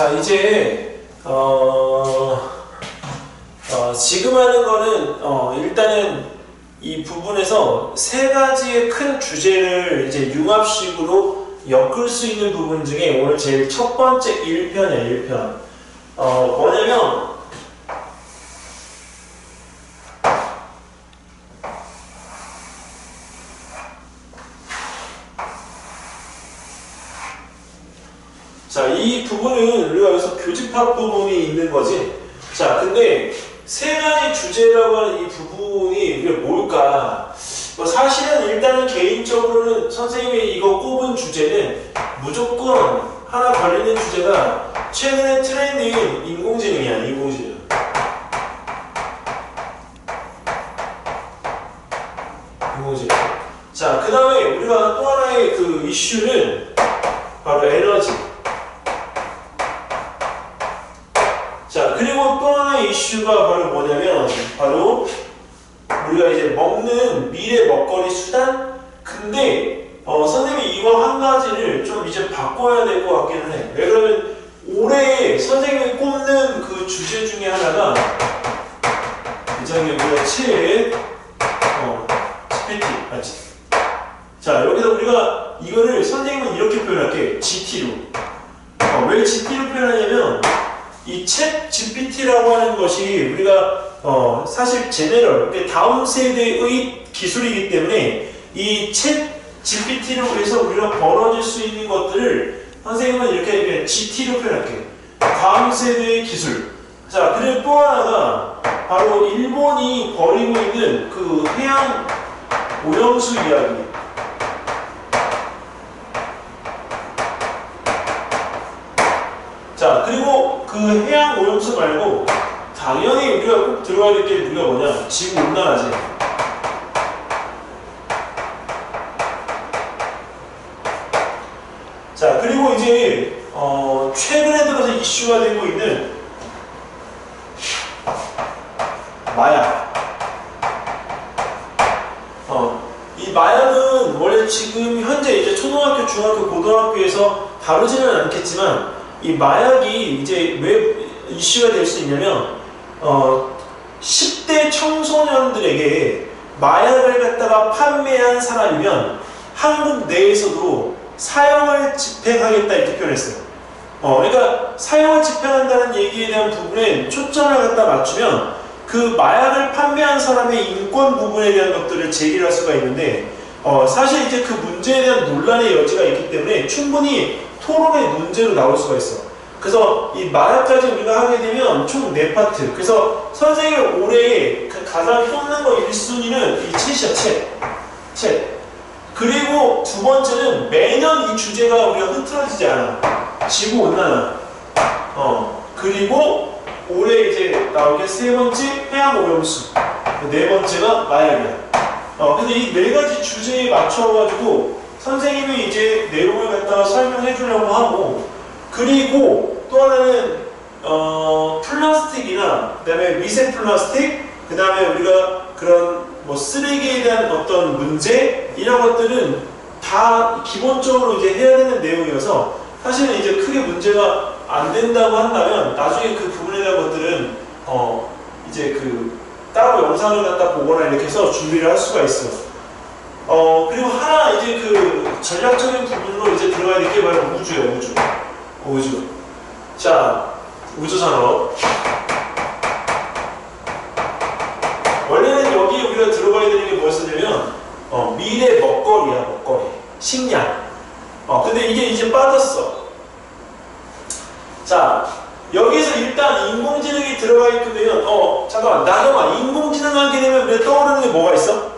자, 이제 지금 하는 거는 일단은 이 부분에서 세 가지의 큰 주제를 이제 융합식으로 엮을 수 있는 부분 중에 오늘 제일 첫 번째 1편이야, 1편. 뭐냐면 자, 이 부분은 우리가 여기서 교집합 부분이 있는 거지. 자, 근데 세 가지 주제라고 하는 이 부분이 이게 뭘까? 사실은 일단은 개인적으로는 선생님이 이거 꼽은 주제는 무조건 하나 걸리는 주제가 최근에 트렌드인 인공지능이야, 인공지능. 인공지능. 자, 그 다음에 우리가 또 하나의 그 이슈는 바로 에너지. 자, 그리고 또 하나의 이슈가 바로 뭐냐면 바로 우리가 이제 먹는 미래 먹거리 수단. 근데 선생님이 이거 한 가지를 좀 이제 바꿔야 될 것 같기는 해. 왜 그러면 올해 선생님이 꼽는 그 주제 중에 하나가 굉장히 우리가 GPT 맞지? 자, 여기서 우리가 이거를 선생님은 이렇게 표현할게. GT로. 왜 GT로 표현하냐면 이 챗 GPT라고 하는 것이 우리가 사실 제네럴, 다음 세대의 기술이기 때문에 이 챗 GPT로 해서 우리가 벌어질 수 있는 것들을 선생님은 이렇게 GT로 표현할게요. 다음 세대의 기술. 자, 그리고 또 하나가 바로 일본이 벌이고 있는 그 해양 오염수 이야기. 자, 그리고 그 해양 오염수 말고 당연히 우리가 꼭 들어가야 될 게 우리가 뭐냐? 지구 온난화지. 자, 그리고 이제 최근에 들어서 이슈가 되고 있는 마약. 이 마약은 원래 지금 현재 이제 초등학교, 중학교, 고등학교에서 다루지는 않겠지만 이 마약이 이제 왜 이슈가 될 수 있냐면 10대 청소년들에게 마약을 갖다가 판매한 사람이면 한국 내에서도 사형을 집행하겠다 이렇게 표현했어요. 그러니까 사형을 집행한다는 얘기에 대한 부분에 초점을 갖다 맞추면 그 마약을 판매한 사람의 인권 부분에 대한 것들을 제기를 할 수가 있는데 사실 이제 그 문제에 대한 논란의 여지가 있기 때문에 충분히 토론의 문제로 나올 수가 있어. 그래서 이 마약까지 우리가 하게 되면 총 4파트. 그래서 선생님이 올해 가장 꼽는 거 1순위는 이 챗이야, 챗. 그리고 두 번째는 매년 이 주제가 우리가 흐트러지지 않아. 지구온난화. 그리고 올해 이제 나오게 세 번째 해양 오염수. 네 번째가 마약이야. 그래서 이 네 가지 주제에 맞춰가지고 선생님이 이제 내용을 갖다가 설명해 주려고 하고, 그리고 또 하나는 플라스틱이나 그다음에 미세 플라스틱, 그다음에 우리가 그런 뭐 쓰레기에 대한 어떤 문제 이런 것들은 다 기본적으로 이제 해야 되는 내용이어서 사실은 이제 크게 문제가 안 된다고 한다면 나중에 그 부분에 대한 것들은 이제 그 따로 영상을 갖다 보거나 이렇게 해서 준비를 할 수가 있어. 그리고 하나 이제 그 전략적인 부분으로 이제 들어가야 될 게 바로 우주예요, 우주. 자, 우주산업. 원래는 여기 우리가 들어가야 되는 게 뭐였었냐면, 미래 먹거리야, 먹거리. 식량. 근데 이게 이제 빠졌어. 자, 여기서 일단 인공지능이 들어가 있게 되면, 잠깐만, 나경아, 인공지능 하게 되면 우리가 떠오르는 게 뭐가 있어?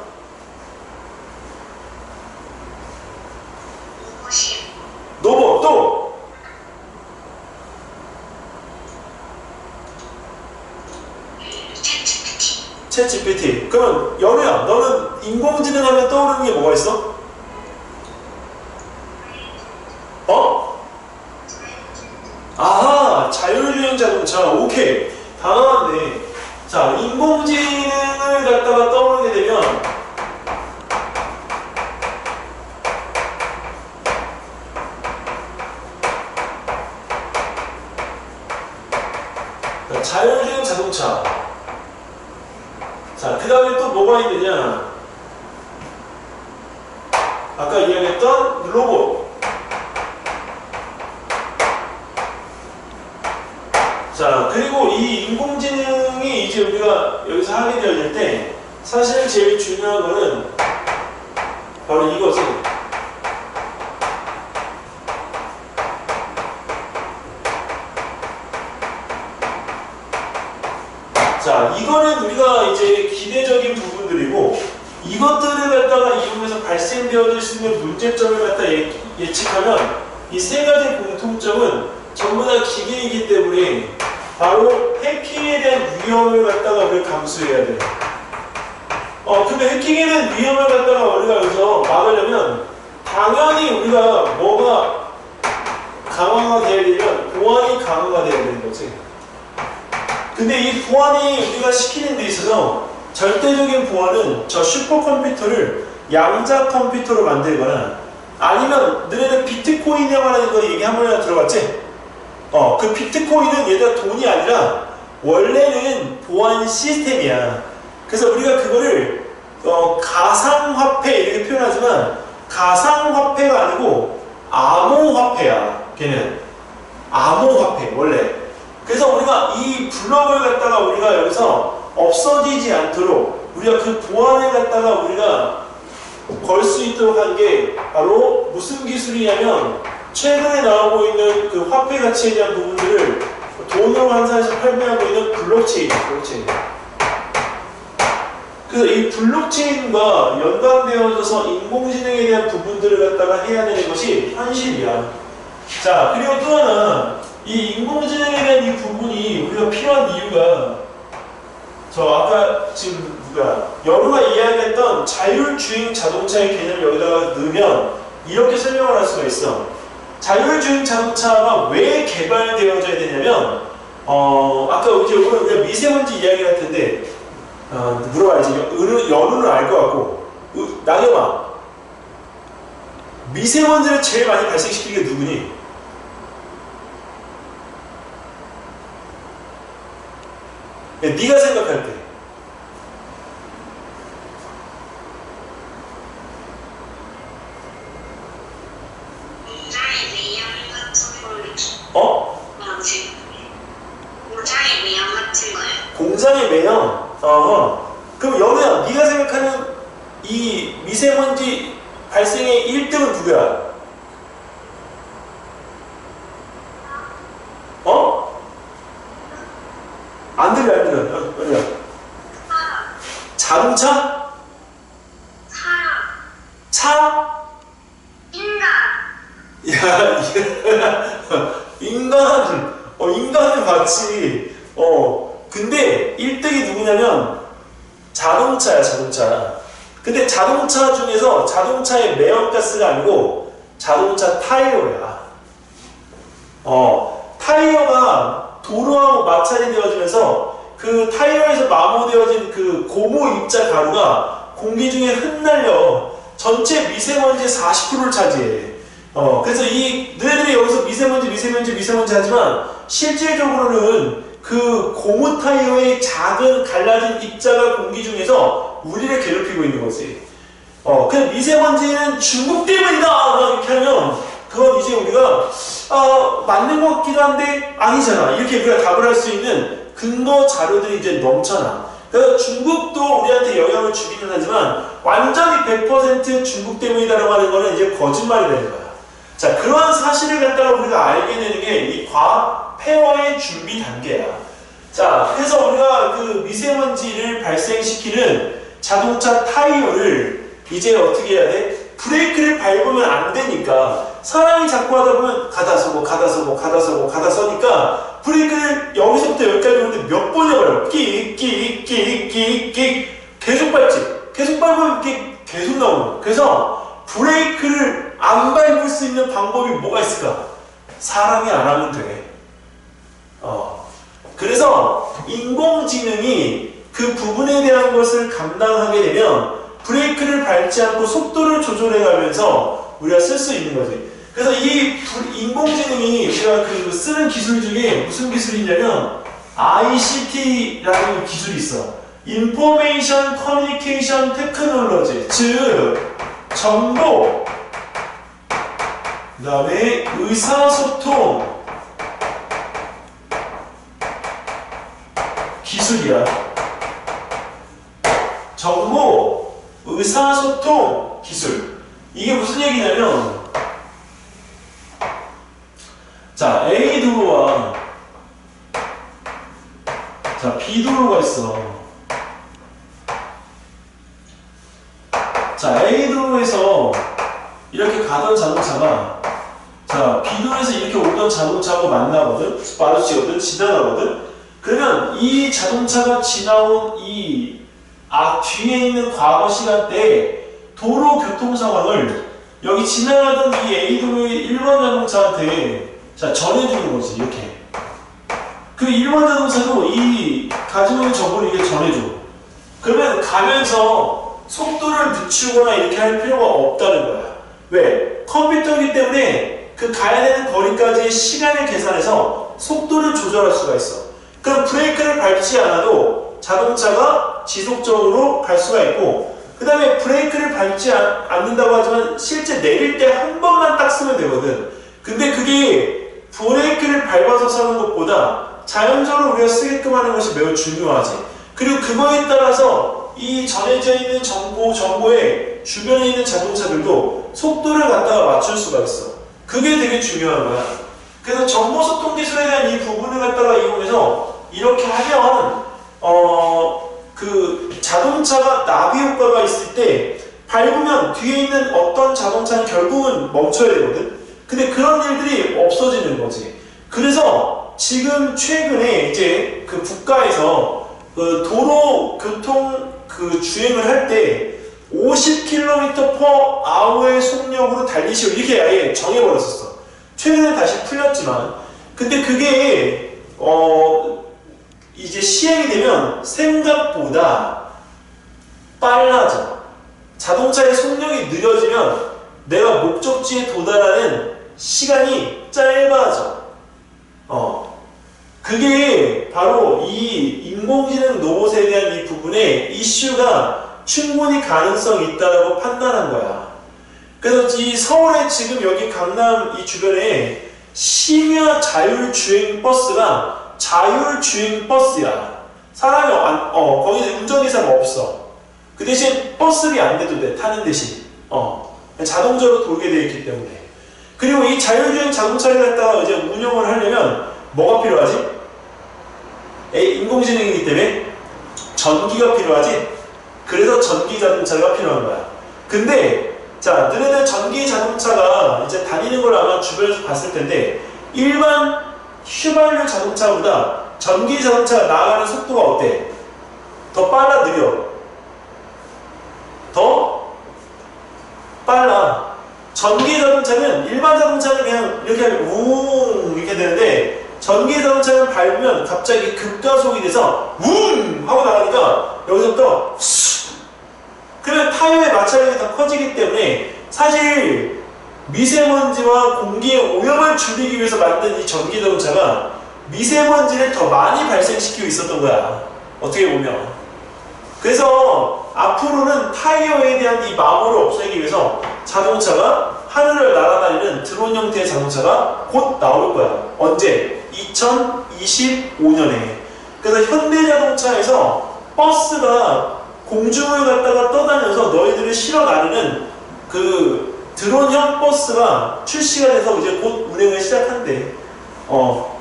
로봇, 또! 챗 GPT. 그러면 연우야, 너는 인공지능 하면 떠오르는 게 뭐가 있어? 아하, 자율주행 자동차. 오케이. 다 나왔네. 자, 인공지능을 갖다가 떠오르게 되면 자율주행 자동차. 자, 그 다음에 또 뭐가 있느냐? 아까 이야기했던 로봇. 자, 그리고 이 인공지능이 이제 우리가 여기서 하게 되어질 때 사실 제일 중요한 거는 바로 이거지. 자, 이거는 우리가 이제 기대적인 부분들이고, 이것들을 갖다가 이용해서 발생되어질 수 있는 문제점을 갖다 예측하면 이 세 가지 공통점은 전부 다 기계이기 때문에 바로 해킹에 대한 위험을 갖다가 우리가 감수해야 돼요. 근데 해킹에 대한 위험을 갖다가 우리가 여기서 막으려면 당연히 우리가 뭐가 강화가 돼야 되면 보안이 강화가 돼야 되는 거지. 근데 이 보안이 우리가 시키는 데 있어서 절대적인 보안은 저 슈퍼컴퓨터를 양자 컴퓨터로 만들거나 아니면 너네들 비트코인이라고 하는 거 얘기 한 번이나 들어봤지? 그 비트코인은 얘가 돈이 아니라 원래는 보안 시스템이야. 그래서 우리가 그거를 가상화폐 이렇게 표현하지만 가상화폐가 아니고 암호화폐야. 걔는 암호화폐 원래. 그래서 우리가 이 블록을 갖다가 우리가 여기서 없어지지 않도록 우리가 그 보안을 갖다가 우리가 걸 수 있도록 한 게 바로 무슨 기술이냐면 최근에 나오고 있는 그 화폐 가치에 대한 부분들을 돈으로 환산해서 판매하고 있는 블록체인. 그래서 이 블록체인과 연관되어져서 인공지능에 대한 부분들을 갖다가 해야 되는 것이 현실이야. 자, 그리고 또 하나, 이 인공지능에 대한 이 부분이 우리가 필요한 이유가 저 아까 지금 여루가 이야기했던 자율주행 자동차의 개념을 여기다가 넣으면 이렇게 설명을 할 수가 있어. 자율주행 자동차가 왜 개발되어져야 되냐면 아까 이제 우리가 미세먼지 이야기 할 텐데 물어봐야지. 여루는 알 것 같고 나경아, 미세먼지를 제일 많이 발생시키는 게 누구니? 네가 생각할 때 공장의 매연. 그럼 연우야, 네가 생각하는 이 미세먼지 발생의 1등은 누구야? 안 들려. 자동차? 차? 인간. 야, 인간은 맞지. 근데 1등이 누구냐면 자동차야, 자동차. 근데 자동차 중에서 자동차의 매연가스가 아니고 자동차 타이어야. 타이어가 도로하고 마찰이 되어지면서 그 타이어에서 마모되어진 그 고무 입자 가루가 공기 중에 흩날려 전체 미세먼지의 40%를 차지해. 그래서 너희들이 여기서 미세먼지 하지만 실질적으로는 그 고무 타이어의 작은 갈라진 입자가 공기 중에서 우리를 괴롭히고 있는 거지. 그냥 미세먼지는 중국 때문이다! 이렇게 하면 그건 이제 우리가 맞는 것 같기도 한데 아니잖아. 이렇게 우리가 답을 할 수 있는 근거 자료들이 이제 넘쳐나. 그래서 중국도 우리한테 영향을 주기는 하지만 완전히 100% 중국 때문이다라고 하는 거는 이제 거짓말이 되는 거야. 자, 그러한 사실을 갖다가 우리가 알게 되는 게 이 과학 폐허의 준비 단계야. 자, 그래서 우리가 그 미세먼지를 발생시키는 자동차 타이어를 이제 어떻게 해야 돼? 브레이크를 밟으면 안 되니까 사람이 자꾸 하다 보면 가다 서니까 브레이크를 여기서부터 여기까지 오는데 몇 번이나 밟아. 끽 계속 밟지. 계속 밟으면 이렇게 계속 나오는 거야. 그래서 브레이크를 안 밟을 수 있는 방법이 뭐가 있을까? 사람이 안 하면 돼. 그래서 인공지능이 그 부분에 대한 것을 감당하게 되면 브레이크를 밟지 않고 속도를 조절해 가면서 우리가 쓸 수 있는 거지. 그래서 이 인공지능이 우리가 그 쓰는 기술 중에 무슨 기술이냐면 ICT라는 기술이 있어. Information Communication Technology. 즉, 정보, 그 다음에 의사소통 기술이야. 정보, 의사소통 기술. 이게 무슨 얘기냐면, 자, A 도로와 자, B 도로가 있어. 자, A 도로에서 이렇게 가던 자동차가 자, B 도로에서 이렇게 오던 자동차하고 만나거든, 마주치거든, 지나가거든. 그러면 이 자동차가 지나온 이 뒤에 있는 과거 시간대에 도로 교통 상황을 여기 지나가던 이 A 도로의 1번 자동차한테 자, 전해주는 거지, 이렇게. 그 1번 자동차도 이 가지고 있는 정보를 이게 전해줘. 그러면 가면서 속도를 늦추거나 이렇게 할 필요가 없다는 거야. 왜? 컴퓨터이기 때문에 그 가야 되는 거리까지의 시간을 계산해서 속도를 조절할 수가 있어. 그럼 브레이크를 밟지 않아도 자동차가 지속적으로 갈 수가 있고, 그 다음에 브레이크를 밟지 않는다고 하지만 실제 내릴 때 한 번만 딱 쓰면 되거든. 근데 그게 브레이크를 밟아서 서는 것보다 자연적으로 우리가 쓰게끔 하는 것이 매우 중요하지. 그리고 그거에 따라서 이 전해져 있는 정보에 주변에 있는 자동차들도 속도를 갖다가 맞출 수가 있어. 그게 되게 중요한 거야. 그래서 정보소통 기술에 대한 이 부분을 갖다가 이용해서 이렇게 하면 그 자동차가 나비 효과가 있을 때 밟으면 뒤에 있는 어떤 자동차는 결국은 멈춰야 되거든. 근데 그런 일들이 없어지는 거지. 그래서 지금 최근에 이제 그 국가에서 그 도로 교통 그 주행을 할 때 50km/h의 속력으로 달리시오 이렇게 아예 정해버렸었어. 최근에 다시 풀렸지만, 근데 그게 이제 시행이 되면 생각보다 빨라져. 자동차의 속력이 느려지면 내가 목적지에 도달하는 시간이 짧아져. 그게 바로 이 인공지능 로봇에 대한 이 부분에 이슈가 충분히 가능성이 있다고 판단한 거야. 그래서 이 서울에 지금 여기 강남 이 주변에 심야 자율주행 버스가 자율주행 버스야. 사람이 거기 운전기사가 없어. 그 대신 버스비 안 돼도 돼, 타는 대신. 자동적으로 돌게 되어 있기 때문에. 그리고 이 자율주행 자동차를 갖다가 이제 운영을 하려면 뭐가 필요하지? 인공지능이기 때문에 전기가 필요하지? 그래서 전기 자동차가 필요한 거야. 근데 자, 너네들 전기 자동차가 이제 다니는 걸 아마 주변에서 봤을 텐데 일반 휘발유 자동차보다 전기 자동차가 나아가는 속도가 어때? 더 빨라, 느려? 더 빨라. 전기 자동차는 일반 자동차는 그냥 이렇게 하면 웅 이렇게 되는데 전기 자동차는 밟으면 갑자기 급가속이 돼서 웅 하고 나가니까 여기서부터 그러면 타이어의 마찰력이 더 커지기 때문에 사실 미세먼지와 공기의 오염을 줄이기 위해서 만든 이 전기 자동차가 미세먼지를 더 많이 발생시키고 있었던 거야. 어떻게 보면. 그래서 앞으로는 타이어에 대한 이 마모를 없애기 위해서 자동차가 하늘을 날아다니는 드론 형태의 자동차가 곧 나올 거야. 언제? 2025년에. 그래서 현대자동차에서 버스가 공중을 갖다가 떠다녀서 너희들을 실어 나르는 그 드론형 버스가 출시가 돼서 이제 곧 운행을 시작한대.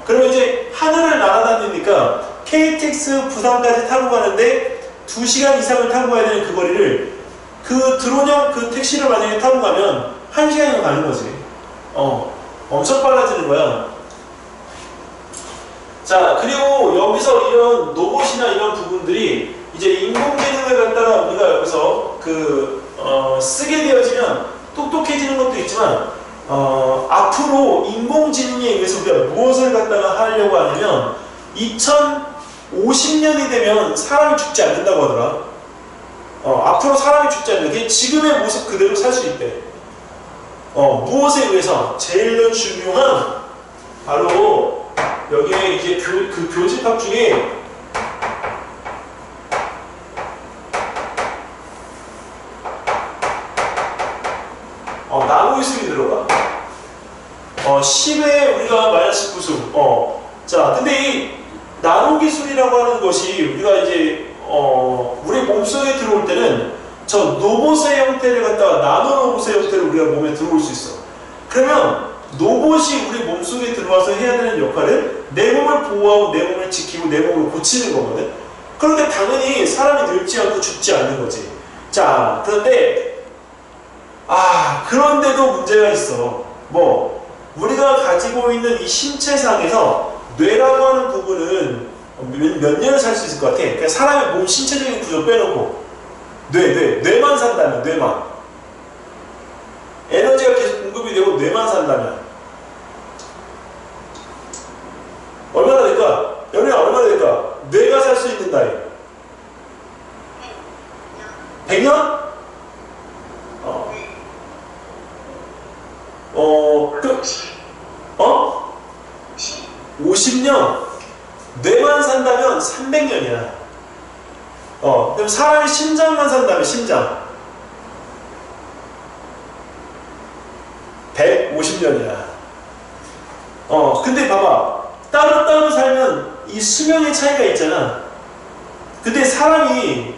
그러면 이제 하늘을 날아다니니까 KTX 부산까지 타고 가는데 2시간 이상을 타고 가야 되는 그 거리를 그 드론형 그 택시를 만약에 타고 가면 1시간이면 가는 거지. 엄청 빨라지는 거야. 자, 그리고 여기서 이런 로봇이나 이런 부분들이 이제 인공지능을 갖다가 우리가 여기서 쓰게 되어지면 똑똑해지는 것도 있지만, 앞으로 인공지능에 의해서 우리가 무엇을 갖다가 하려고 하냐면, 2050년이 되면 사람이 죽지 않는다고 하더라. 앞으로 사람이 죽지 않는 게 지금의 모습 그대로 살 수 있대. 무엇에 의해서? 제일 중요한 바로 여기에 이제 그 교집합 중에 나노기술이 들어가. 10에 우리가 마이너스 9승. 자, 근데 이 나노기술이라고 하는 것이 우리가 이제 우리 몸속에 들어올 때는 저 노봇의 형태를 갖다가 나노로봇의 형태를 우리가 몸에 들어올 수 있어. 그러면 로봇이 우리 몸속에 들어와서 해야 되는 역할은 내 몸을 보호하고 내 몸을 지키고 내 몸을 고치는 거거든. 그런데 당연히 사람이 늙지 않고 죽지 않는 거지. 자, 그런데도 문제가 있어. 뭐 우리가 가지고 있는 이 신체상에서 뇌라고 하는 부분은 몇 년을 살 수 있을 것 같아. 그러니까 사람의 몸 신체적인 구조 빼놓고 뇌만 산다면, 뇌만 에너지가 계속 공급이 되고 뇌만 산다면 얼마나 될까? 연우야, 얼마나 될까? 뇌가 살 수 있는 나이 100년? 50년? 뇌만 산다면 300년이야. 그럼 사람이 심장만 산다면 심장 150년이야. 근데 봐봐. 따로따로 살면 이 수명의 차이가 있잖아. 근데 사람이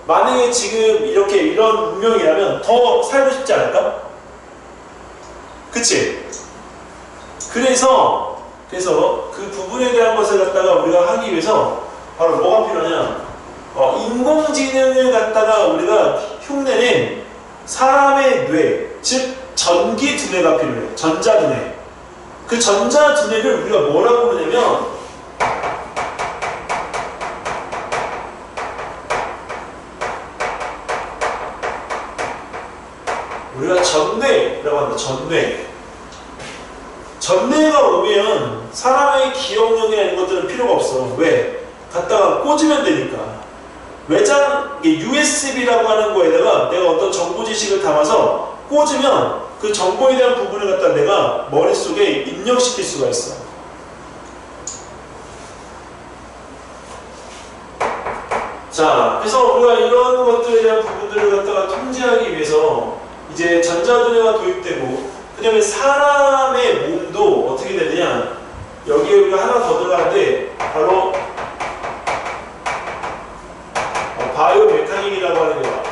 만약에 지금 이런 운명이라면 더 살고 싶지 않을까? 그치? 그래서 그 부분에 대한 것을 갖다가 우리가 하기 위해서 바로 뭐가 필요하냐? 인공지능을 갖다가 우리가 흉내낸 사람의 뇌, 즉 전기 두뇌가 필요해. 전자두뇌. 그 전자두뇌를 우리가 뭐라고 부르냐면 우리가 전뇌라고 한다. 전뇌. 전뇌가 오면 사람의 기억력이나 이런 것들은 필요가 없어. 왜? 갖다가 꽂으면 되니까. 외장 USB라고 하는 거에다가 내가 어떤 정보 지식을 담아서 꽂으면 그 정보에 대한 부분을 갖다 내가 머릿속에 입력시킬 수가 있어. 자, 그래서 우리가 이런 것들에 대한 부분들을 갖다가 통제하기 위해서 이제 전자두뇌가 도입되고, 그 다음에 사람의 몸도 어떻게 되느냐, 여기에 우리가 하나 더 들어가는데 바로 바이오 메카닉이라고 하는 거야.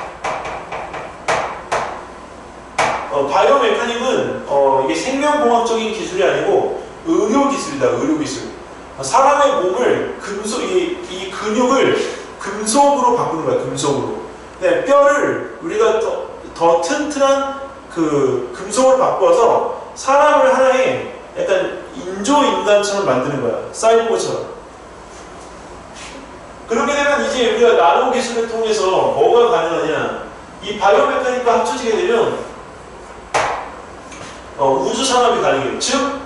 바이오 메카닉은 이게 생명공학적인 기술이 아니고 의료 기술이다. 의료 기술. 사람의 몸을 이 근육을 금속으로 바꾸는 거야. 금속으로. 네, 뼈를 우리가 더 튼튼한 그 금속으로 바꿔서 사람을 하나의 약간 인조인간처럼 만드는 거야. 사이보그처럼. 그렇게 되면 이제 우리가 나노 기술을 통해서 뭐가 가능하냐? 이 바이오 메카닉과 합쳐지게 되면 우주 산업이 가능해요. 즉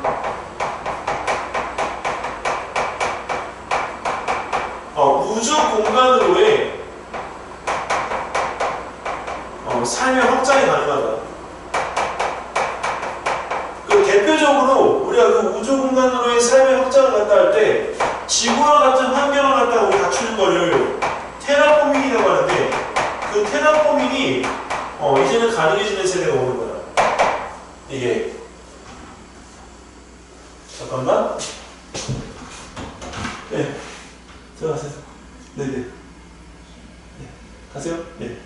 우주 공간으로의 삶의 확장이 가능하다. 대표적으로 우리가 그 우주 공간으로의 삶의 확장을 갖다 할 때 지구와 같은 환경을 갖다가 우리 갖추는 거를 테라포밍이라고 하는데, 그 테라포밍이 이제는 가능해지는 세대가 오는 거야. 이게 잠깐만. 네, 들어가세요. 네네. 네, 가세요. 네.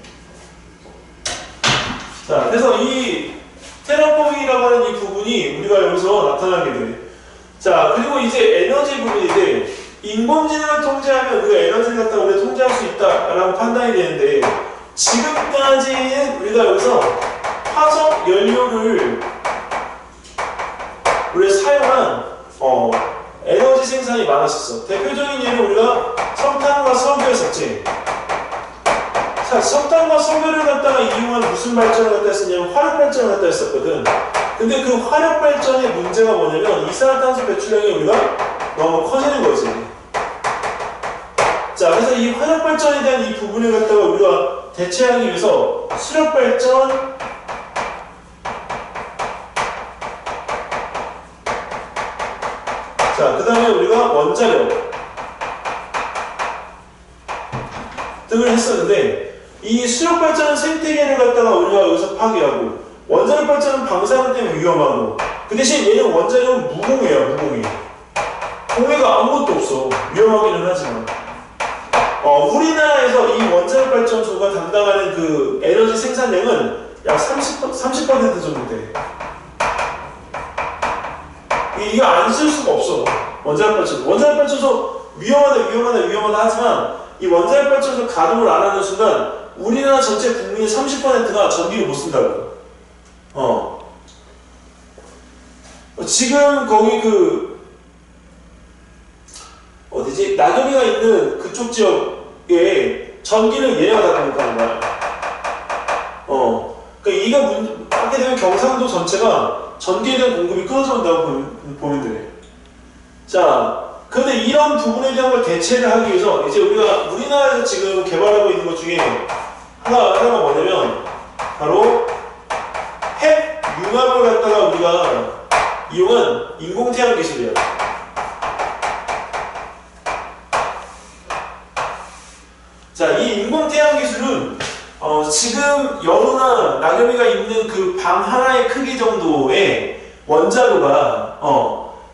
자, 그래서 이 테라포밍이라고 하는 이 부분이 우리가 여기서 나타나게 돼. 자, 그리고 이제 에너지 부분인데, 인공지능을 통제하면 우리가 에너지를 갖다 우리가 통제할 수 있다라고 판단이 되는데, 지금까지는 우리가 여기서 화석 연료를 우리가 사용한 에너지 생산이 많았었어. 대표적인 예로 우리가 석탄과 석유였었지. 자, 석탄과 석유를 갖다가 이용한 무슨 발전을 갖다 했었냐면 화력 발전을 갖다 했었거든. 근데 그 화력 발전의 문제가 뭐냐면 이산화탄소 배출량이 우리가 너무 커지는 거지. 자, 그래서 이 화력 발전에 대한 이 부분을 갖다가 우리가 대체하기 위해서 수력 발전, 자, 그 다음에 우리가 원자력 등을 했었는데, 이 수력발전은 생태계를 갖다가 우리가 여기서 파괴하고, 원자력 발전은 방사능 때문에 위험하고, 그 대신 얘는 원자력은 무공해요, 무공해. 공해가 아무것도 없어. 위험하기는 하지만. 우리나라에서 이 원자력 발전소가 담당하는 그 에너지 생산량은 약 30% 정도 돼. 이거 안 쓸 수가 없어. 원자력 발전소. 원자력 발전소 위험하다 하지만 이 원자력 발전소 가동을 안 하는 순간 우리나라 전체 국민의 30%가 전기를 못 쓴다고. 지금 거기 어디지? 낙엽이가 있는 그쪽 지역에 전기를 얘네가 다 공급하는 거야. 그러니까 이가 하게 되면 경상도 전체가 전기에 대한 공급이 끊어진다고 보면 돼. 자, 그런데 이런 부분에 대한 걸 대체를 하기 위해서 이제 우리나라에서 지금 개발하고 있는 것 중에 하나가 뭐냐면 바로 핵 융합을 갖다가 우리가 이용한 인공태양 기술이야. 자, 이 인공태양 기술은 지금 여우나 낙엽이가 있는 그 방 하나의 크기 정도의 원자로가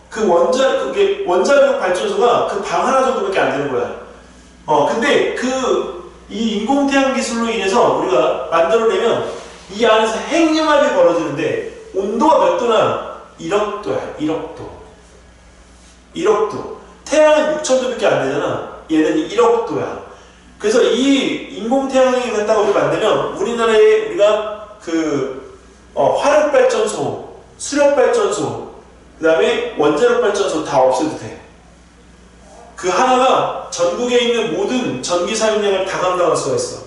그게 원자력 발전소가 그 방 하나 정도밖에 안 되는 거야. 근데 이 인공태양 기술로 인해서 우리가 만들어내면 이 안에서 핵융합이 벌어지는데 온도가 몇 도나? 1억 도야. 1억 도. 1억 도. 태양은 6,000도밖에 안 되잖아. 얘는 1억 도야. 그래서 이 인공태양이 갖다가 우리 만들면 우리나라에 우리가 화력발전소, 수력발전소, 그 다음에 원자력발전소 다 없애도 돼. 그 하나가 전국에 있는 모든 전기 사용량을 다 감당할 수가 있어.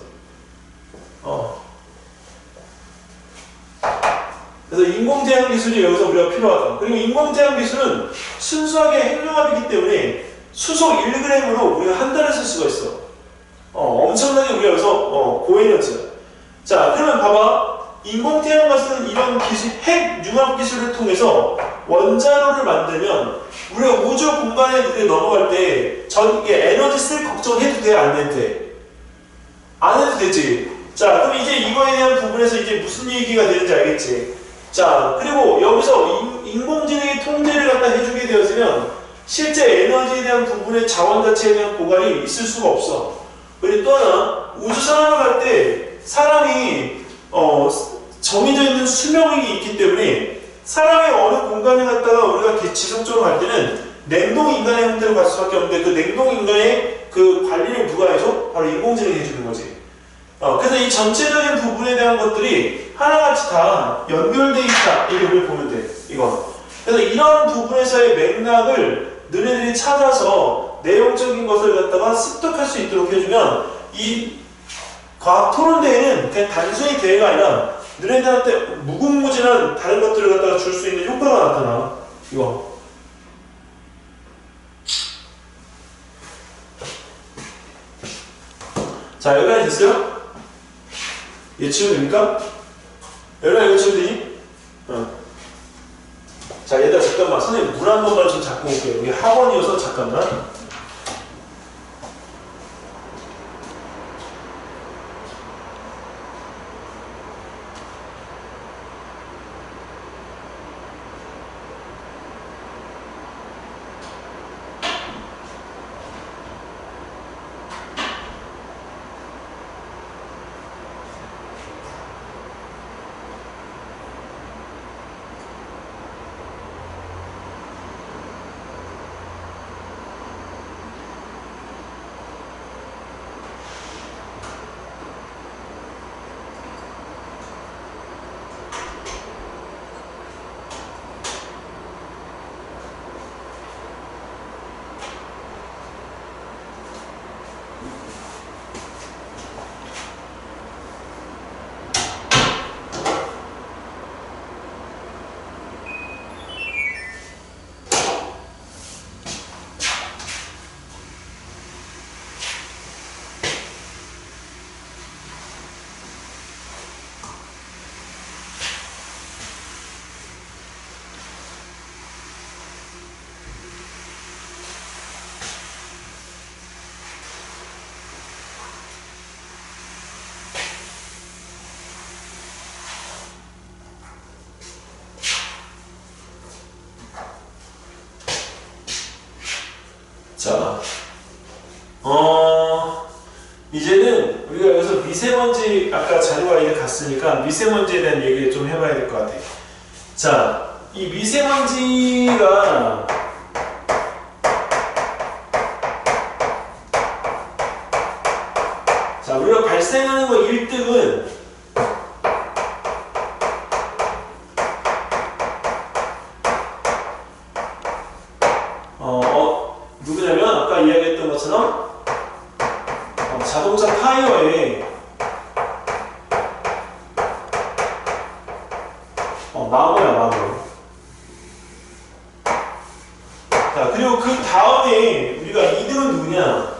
그래서 인공태양 기술이 여기서 우리가 필요하다. 그리고 인공태양 기술은 순수하게 핵융합이기 때문에 수소 1g으로 우리가 한 달을 쓸 수가 있어. 엄청나게 우리가 여기서 고에너지야. 자, 그러면 봐봐. 인공태양과 쓰는 이런 기술, 핵융합 기술을 통해서 원자로를 만들면 우리가 우주 공간에 넘어갈 때 이게 에너지 쓸 걱정해도 돼? 안 해도 돼? 안 해도 되지. 자, 그럼 이제 이거에 대한 부분에서 이제 무슨 얘기가 되는지 알겠지? 자, 그리고 여기서 인공지능의 통제를 갖다 해주게 되었으면 실제 에너지에 대한 부분의 자원 자체에 대한 고갈이 있을 수가 없어. 그리고 또 하나, 우주 산업을 갈 때 사람이 정해져 있는 수명이 있기 때문에 사람이 어느 공간에 갔다가 우리가 지속적으로 갈 때는 냉동 인간의 형태로 갈 수밖에 없는데 그 냉동 인간의 그 관리를 누가 해줘? 바로 인공지능이 해주는 거지. 그래서 이 전체적인 부분에 대한 것들이 하나같이 다 연결되어 있다. 이걸 보면 돼. 이거. 그래서 이런 부분에서의 맥락을 너네들이 찾아서 내용적인 것을 갖다가 습득할 수 있도록 해주면 이 과학 토론대회는 그냥 단순히 대회가 아니라 너네들한테 무궁무진한 다른 것들을 갖다가 줄 수 있는 효과가 나타나. 이거. 자, 여기까지 됐어요? 예치면 됩니까? 여기까지 이거 치면 되니? 자, 얘들아, 잠깐만. 선생님, 물 한 번만 좀 잡고 올게요. 여기 학원이어서 잠깐만. 자, 이제는 우리가 여기서 미세먼지, 아까 자료가 이제 갔으니까 미세먼지에 대한 얘기를 좀 해봐야 될 것 같아. 자, 이 미세먼지가 자, 우리가 발생하는 거 1등은 누구냐면 아까 이야기했던 것처럼 자동차 타이어에 나무야, 나무. 자, 그리고 그 다음에 우리가 2등은 누구냐?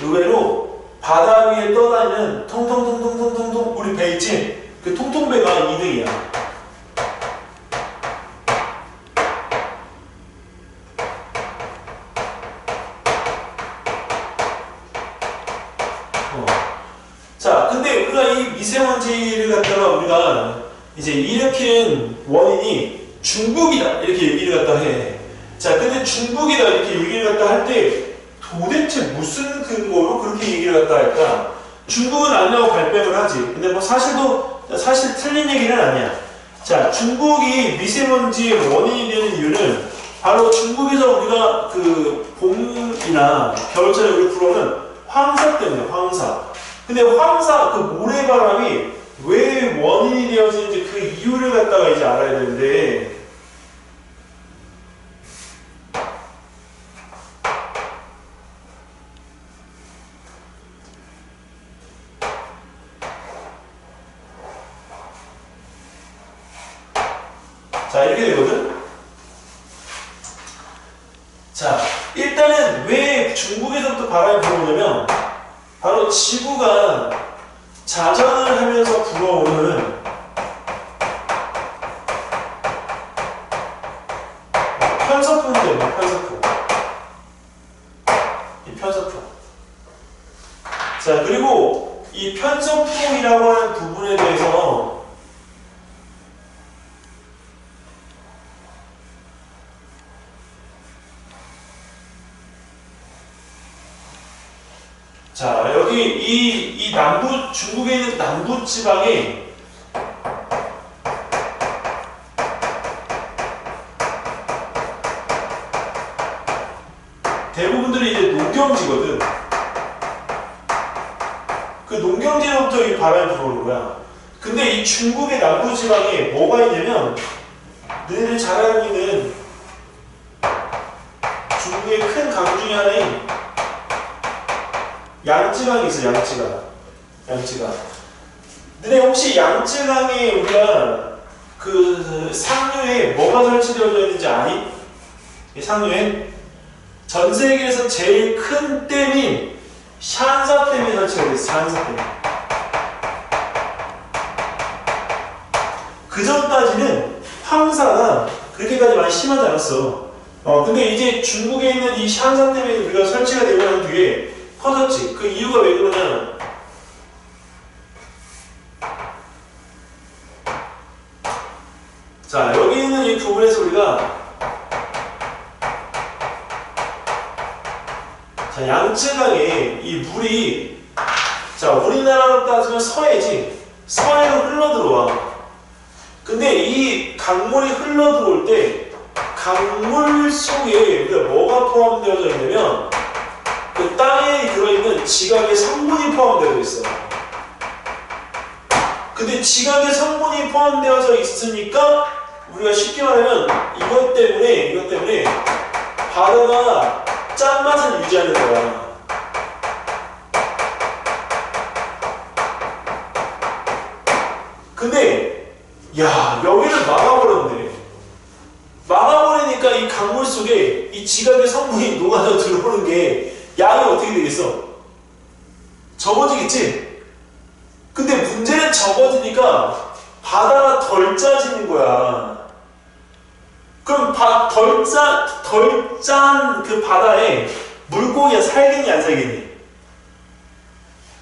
의외로 바다 위에 떠다니는 통통통통통통통 우리 배 있지? 그 통통배가 2등이야. 자, 근데 우리가 이 미세먼지를 갖다가 우리가 이제 일으킨 원인이 중국이다 이렇게 얘기를 갖다 해. 자, 근데 중국이다 이렇게 얘기를 갖다 할 때 도대체 무슨 근거로 그렇게 얘기를 갖다 할까? 중국은 아니라고 발뺌을 하지. 근데 뭐 사실 틀린 얘기는 아니야. 자, 중국이 미세먼지의 원인이 되는 이유는 바로 중국에서 우리가 그 봄이나 겨울철에 우리 불어오는 황사 때문에, 황사. 근데 황사, 그 모래바람이 왜 원인이 되어지는지 그 이유를 갖다가 이제 알아야 되는데, 자, 이렇게 되거든? 자, 일단은 왜 중국에서부터 바람이 불어오냐면, 바로 지구가 자전을 하면서 불어오는 편서풍 때문에, 편서풍. 이 편서풍. 자, 그리고 이 편서풍이라고 하는 부분에 대해서 자, 여기 이 남부, 중국에 있는 남부 지방에 대부분들이 이제 농경지거든. 그 농경지로부터 이 바람이 불어오는 거야. 근데 이 중국의 남부 지방에 뭐가 있냐면, 너희들 잘 알고 있는 중국의 큰 강 중에 하나인 양쯔강이 있어, 양쯔강. 근데 혹시 양쯔강에 우리가 그 상류에 뭐가 설치되어져 있는지 아니? 이 상류에 전 세계에서 제일 큰 댐인 샨사댐이 설치가 돼 있어, 샨사댐. 그 전까지는 황사가 그렇게까지 많이 심하지 않았어. 근데 이제 중국에 있는 이 샨사댐이 우리가 설치가 되고 난 뒤에 커졌지. 그 이유가 왜 그러냐? 자, 여기 있는 이 부분에서 우리가 자, 양쯔강에 이 물이 자, 우리나라로 따지면 서해지. 서해로 흘러들어와. 근데 이 강물이 흘러들어올 때 강물 속에 우리가 뭐가 포함되어져 있냐면 그 땅에 들어있는 지각의 성분이 포함되어 있어요. 근데 지각의 성분이 포함되어져 있으니까 우리가 쉽게 말하면 이것 때문에 바다가 짠맛을 유지하는 거야. 근데 야, 여기를 막아버렸네. 막아버리니까 이 강물 속에 이 지각의 성분이 녹아져 들어오는 게 양이 어떻게 되겠어? 적어지겠지? 근데 문제는 적어지니까 바다가 덜 짜지는 거야. 그럼 덜 짠 그 바다에 물고기가 살겠니 안 살겠니?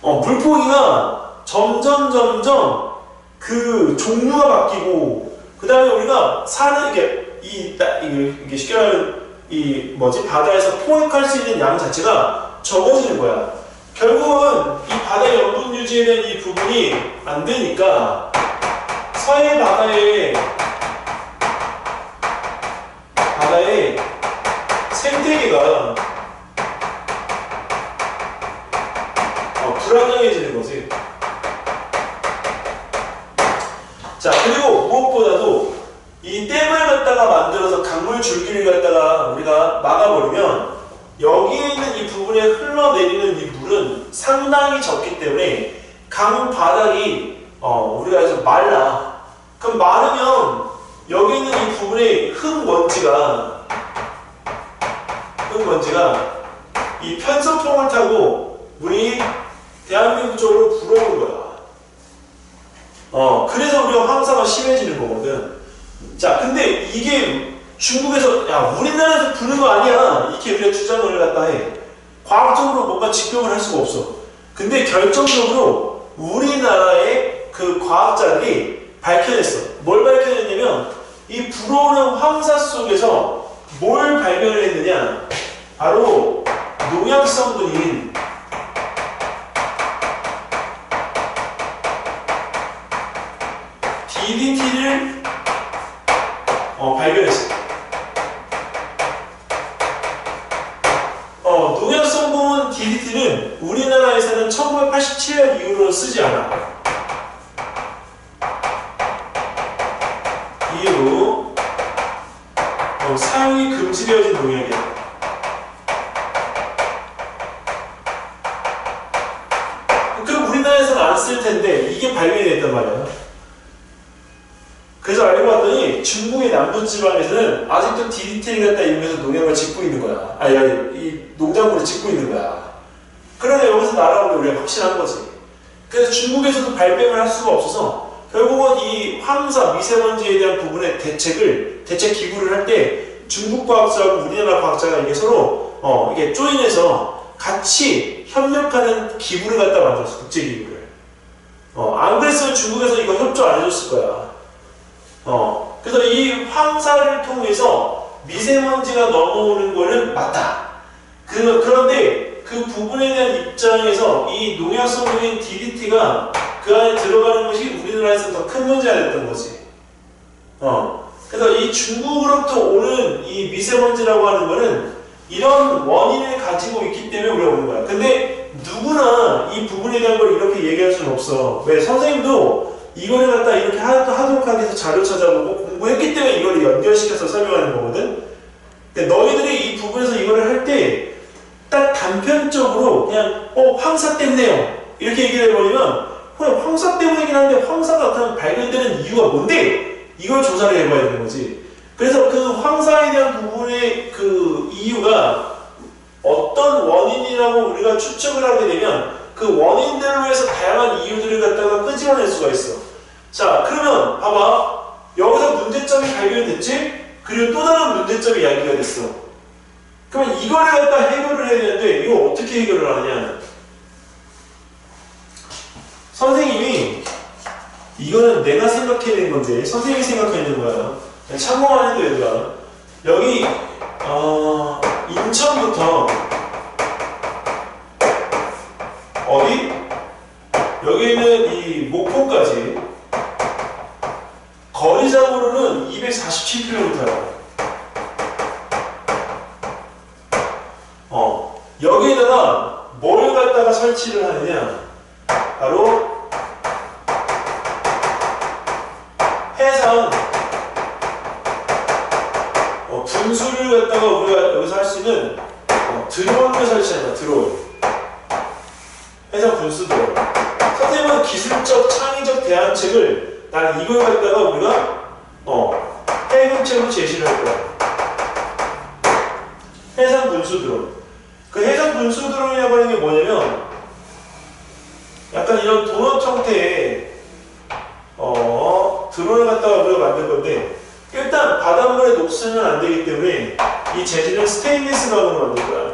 물고기가 점점 그 종류가 바뀌고, 그 다음에 우리가 사는 이게 쉽게 말하면 이 뭐지 바다에서 포획할 수 있는 양 자체가 적어지는 거야. 결국은 이 바다의 염분 유지에 대한 이 부분이 안 되니까 서해 바다의 생태계가 불안정해지는 거지. 자, 그리고 무엇보다도 이 댐을 갖다가 만들어서 강물 줄기를 갖다가 우리가 막아버리면 여기에 있는 이 부분에 흘러내리는 이 물은 상당히 적기 때문에 강 바닥이 우리가 해서 말라. 그럼 마르면 여기 있는 이 부분에 흙먼지가 이 편서풍을 타고 물이 대한민국 쪽으로 불어오는 거야. 그래서 우리가 황사가 심해지는 거거든. 자, 근데 이게 중국에서 야 우리나라에서 부는 거 아니야 이렇게 우리가 주장을 갖다 해. 과학적으로 뭔가 직병을 할 수가 없어. 근데 결정적으로 우리나라의 그 과학자들이 밝혀냈어. 뭘 밝혀냈냐면 이 불어오는 황사 속에서 뭘 발견을 했느냐, 바로 농약 성분인 DDT를 발견했어. 농약 성분 DDT는 우리나라에서는 1987년 이후로 쓰지 않아. 이후로 사용이 금지되어진 농약이야. 그럼 우리나라에서는 안 쓸 텐데 이게 발견이 됐단 말이야. 그래서 알고 봤더니 중국의 남부지방에서는 아직도 DDT를 갖다 이용해서 농약을 짓고 있는 거야. 아니, 이 농작물을 짓고 있는 거야. 그러나 여기서 나라고 우리가 확신한 거지. 그래서 중국에서도 발병을 할 수가 없어서 결국은 이 황사, 미세먼지에 대한 부분의 대책 기구를 할 때 중국 과학자하고 우리나라 과학자가 이게 서로 이게 조인해서 같이 협력하는 기구를 갖다 만들었어. 국제기구를. 안 그랬으면 중국에서 이거 협조 안 해줬을 거야. 그래서 이 황사를 통해서 미세먼지가 넘어오는 거는 맞다. 그런데 그 부분에 대한 입장에서 이 농약 성분인 DDT가 그 안에 들어가는 것이 우리나라에서 더 큰 문제가 됐던 거지. 그래서 이 중국으로부터 오는 이 미세먼지라고 하는 거는 이런 원인을 가지고 있기 때문에 우리가 오는 거야. 근데 누구나 이 부분에 대한 걸 이렇게 얘기할 수는 없어. 왜? 선생님도 이거를 갖다 이렇게 하도록 하기 위해서 자료 찾아보고 공부했기 때문에 이걸 연결시켜서 설명하는 거거든. 근데 너희들이 이 부분에서 이거를 할 때 딱 단편적으로 그냥 황사 때문에요 이렇게 얘기를 해버리면 그냥 황사 때문이긴 한데 황사가 발견되는 이유가 뭔데? 이걸 조사를 해봐야 되는 거지. 그래서 그 황사에 대한 부분의 그 이유가 어떤 원인이라고 우리가 추측을 하게 되면 그 원인들로 해서 다양한 이유들을 갖다가 끄집어낼 수가 있어. 자, 그러면 봐봐. 여기서 문제점이 발견됐지? 그리고 또 다른 문제점이 야기가 됐어. 그러면 이거를 갖다 해결을 해야 되는데 이거 어떻게 해결을 하느냐? 선생님이 이거는 내가 생각해낸 건데 선생님이 생각해낸 거야. 참고만 해도 얘들아. 여기 인천부터 어디? 여기는 이 목포까지 거리상으로는 247km야. 여기에다가 뭘 갖다가 설치를 하느냐? 바로 해상 분수를 갖다가 우리가 여기서 할 수 있는 드론을 설치한다. 드론. 해상 분수 드론. 선생님은 기술적 창의적 대안책을 난 이걸 갖다가 우리가 해금책으로 제시를 할 거야. 해상 분수 드론. 그 해상 분수 드론이라고 하는 게 뭐냐면 약간 이런 도넛 형태의 드론을 갖다가 우리가 만들 건데 일단 바닷물에 녹슬면 안 되기 때문에 이 재질은 스테인리스 가공으로 만들 거야.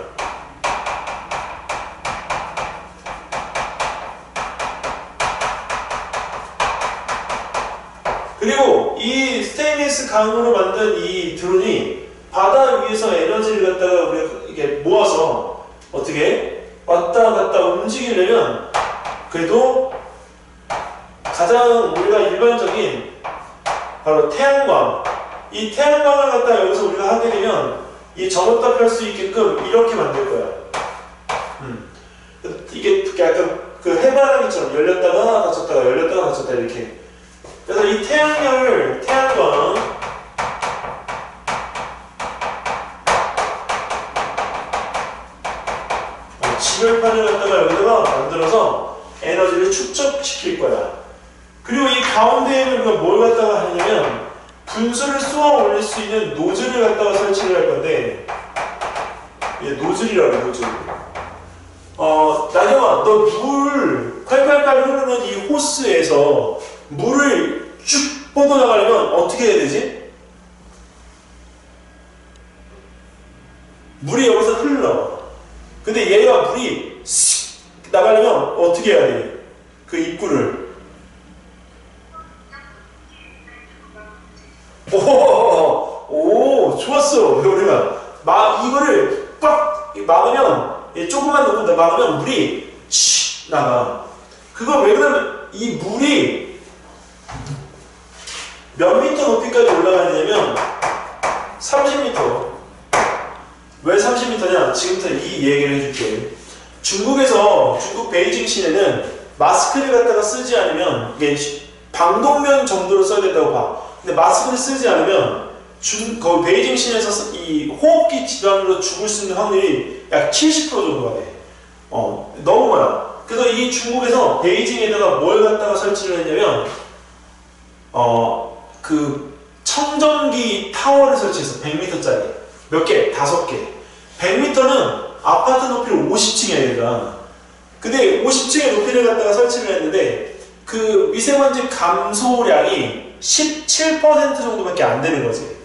그리고 이 스테인리스 강으로 만든 이 드론이 바다 위에 위해서 에너지를 갖다가 우리가 이게 모아서 어떻게 왔다 갔다 움직이려면 그래도 가장 우리가 일반적인 바로 태양광, 이 태양광을 갖다 여기서 우리가 하게 되면 이 전원답 할 수 있게끔 이렇게 만들 거야. 이게 약간 그 해바라기처럼 열렸다가 닫혔다가 열렸다가 닫혔다 이렇게. 그래서 이 태양광 지열판을 갖다가 여기다가 만들어서 에너지를 축적시킬 거야. 그리고 이 가운데에는 우리가 뭘 갖다가 하냐면 분수를 쏘아 올릴 수 있는 노즐을 갖다가 설치를 할 건데, 노즐이라고 해, 노즐. 나경아, 너 물 칼칼칼 흐르는 이 호스에서 물을 쭉 뻗어나가려면 어떻게 해야 되지? 물이 여기서 흘러. 근데 얘가 물이 씩 나가려면 어떻게 해야 돼? 그 입구를. 오, 좋았어. 우리가 이거를 빡 막으면, 조금만 넣는다 막으면 물이 씩 나가. 그거 왜 그러면 이 물이 몇 미터 높이까지 올라가냐면 30미터. 왜 30m냐? 지금부터 이 얘기를 해줄게. 중국 베이징 시내는 마스크를 갖다가 쓰지 않으면 이게 방독면 정도로 써야 된다고 봐. 근데 마스크를 쓰지 않으면 거기 베이징 시내에서 이 호흡기 질환으로 죽을 수 있는 확률이 약 70% 정도가 돼. 너무 많아. 그래서 이 중국에서 베이징에다가 뭘 갖다가 설치를 했냐면 그 청정기 타워를 설치해서 100m짜리 몇 개? 5개. 100m는 아파트 높이를 50층이야 얘가. 근데 50층의 높이를 갖다가 설치를 했는데 그 미세먼지 감소량이 17% 정도밖에 안 되는 거지.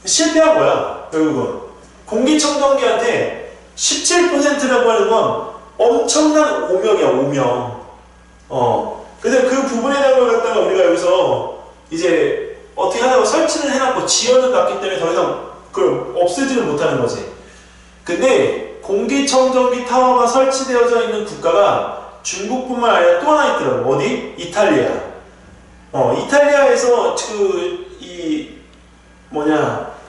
실패한 거야 결국은. 공기청정기한테 17%라고 하는 건 엄청난 오명이야, 오명. 근데 그 부분에 대한 걸 갖다가 우리가 여기서 이제 어떻게 하다가 설치를 해놨고 지연을 받기 때문에 더 이상 그걸 없애지는 못하는 거지. 근데 공기청정기 타워가 설치되어져 있는 국가가 중국뿐만 아니라 또 하나 있더라고. 어디? 이탈리아. 이탈리아에서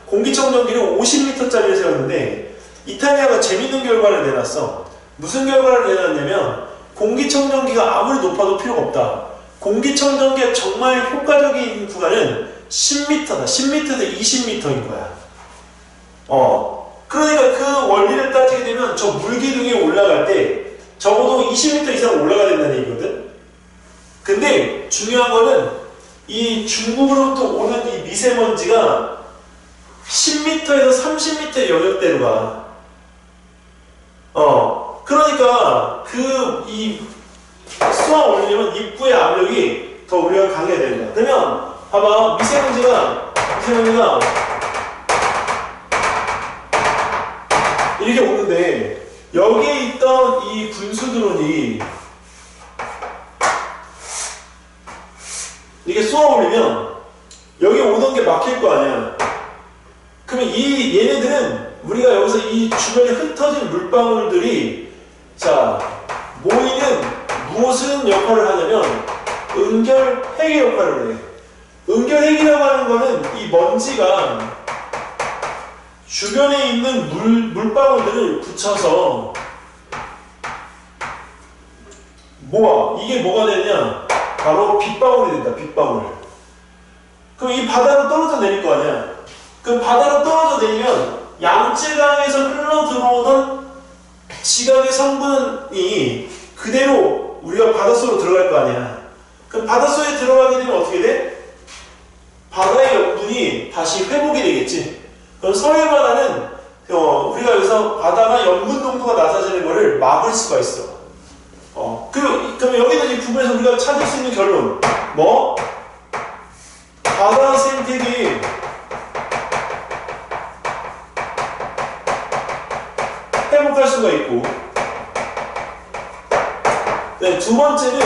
공기청정기를 50m짜리를 세웠는데 이탈리아가 재밌는 결과를 내놨어. 무슨 결과를 내놨냐면 공기청정기가 아무리 높아도 필요가 없다. 공기청정기가 정말 효과적인 구간은 10m다. 10m에서 20m인 거야. 그러니까 그 원리를 따지게 되면 저 물기둥에 올라갈 때 적어도 20m 이상 올라가야 된다는 얘기거든. 근데 중요한 거는 이 중국으로부터 오는 이 미세먼지가 10m에서 30m의 영역대로 가. 그러니까 이 쏘아 올리려면 입구의 압력이 더 우리가 강해야 된다. 그러면 봐봐, 미세먼지가 이렇게 오는데 여기에 있던 이 분수 드론이 이게 쏘아 올리면 여기 오던 게 막힐 거 아니야. 그러면 얘네들은 우리가 여기서 이 주변에 흩어진 물방울들이 모이는 무슨 역할을 하냐면 응결핵의 역할을 해. 응결핵이라고 하는 거는 이 먼지가 주변에 있는 물방울들을 붙여서 모아. 이게 뭐가 되냐? 바로 빗방울이 된다. 빗방울. 그럼 이 바다로 떨어져 내릴 거 아니야? 그럼 바다로 떨어져 내리면 양쯔강에서 흘러 들어오던 지각의 성분이 그대로 우리가 바닷속으로 들어갈 거 아니야. 그럼 바닷속에 들어가게 되면 어떻게 돼? 바다의 염분이 다시 회복이 되겠지. 그럼 서해바다는 우리가 여기서 바다가 염분 농도가 낮아지는 것을 막을 수가 있어. 그럼 여기는 이 부분에서 우리가 찾을 수 있는 결론 뭐? 바다 생태계 회복할 수가 있고, 네, 두 번째는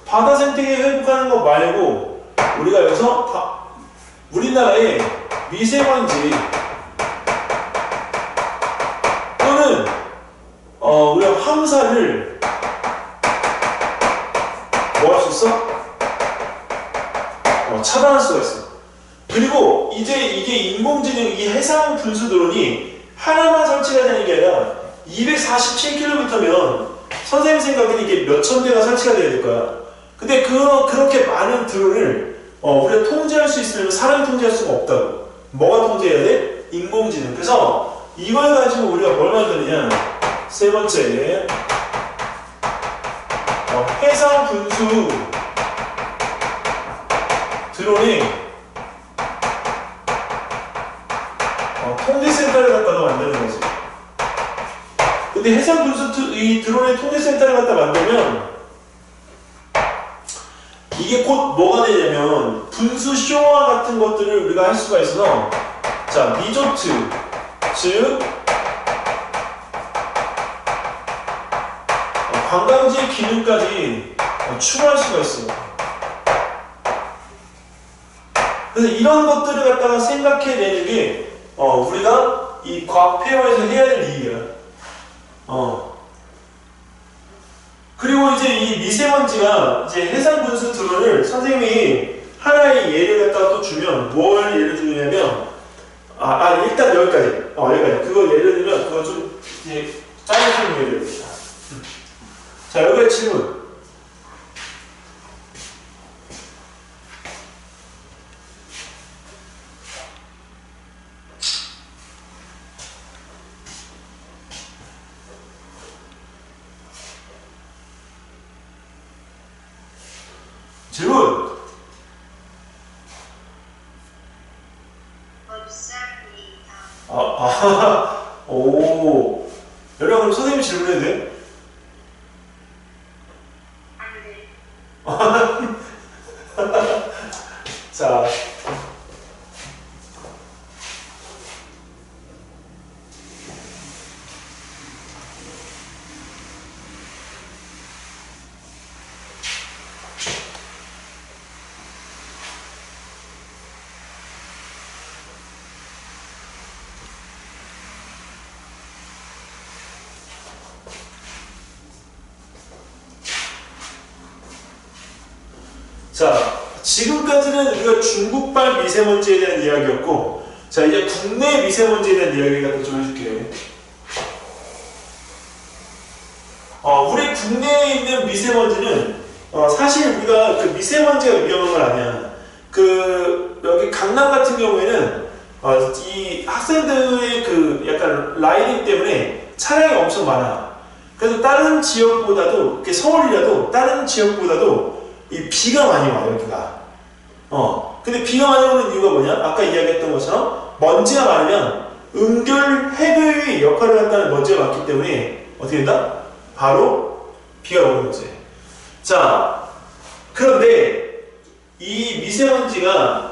바다 생태계 회복하는 거 말고 우리가 여기서 우리나라의 미세먼지 황사를 뭐 할 수 있어? 차단할 수가 있어. 그리고 이제 이게 인공지능 이 해상 분수 드론이 하나만 설치가 되는 게 아니라 247km면 선생님 생각에는 이게 몇천 대가 설치가 돼야 될 거야. 근데 그렇게 많은 드론을 우리가 통제할 수 있으면 사람이 통제할 수가 없다고. 뭐가 통제해야 돼? 인공지능. 그래서 이걸 가지고 우리가 뭘 만드느냐? 세 번째, 해상 분수 드론이 통제센터를 갖다가 만드는 거지. 근데 해상 분수 이 드론의 통제센터를 갖다 만들면 이게 곧 뭐가 되냐면 분수 쇼와 같은 것들을 우리가 할 수가 있어서, 자, 리조트, 즉 관광지의 기능까지 추가할 수가 있어요. 그래서 이런 것들을 갖다가 생각해내는 게 우리가 이 과학 페어에서 해야 될 일이야. 그리고 이제 이 미세먼지가 이제 해상 분수 드론을 선생님이 하나의 예를 갖다가 또 주면 뭘 예를 들냐면 일단 여기까지. 그거 예를 들면 그거 좀 이제 짧게 설명해 드립니다. 자, 여기까지 질문. 질문. 오. 연락 그럼 선생님이 질문해도 돼? 안 돼. 자. 자, 지금까지는 우리가 중국발 미세먼지에 대한 이야기였고, 자, 이제 국내 미세먼지에 대한 이야기 같은 좀 해줄게. 우리 국내에 있는 미세먼지는 사실 우리가 그 미세먼지가 위험한 건 아니야. 여기 강남 같은 경우에는 이 학생들의 그 약간 라이딩 때문에 차량이 엄청 많아. 그래서 다른 지역보다도, 이렇게 서울이라도 다른 지역보다도 이 비가 많이 와요, 여기가. 근데 비가 많이 오는 이유가 뭐냐? 아까 이야기했던 것처럼 먼지가 많으면 음결 해결의 역할을 한다는 먼지가 많기 때문에 어떻게 된다? 바로 비가 오는 거지. 자, 그런데 이 미세먼지가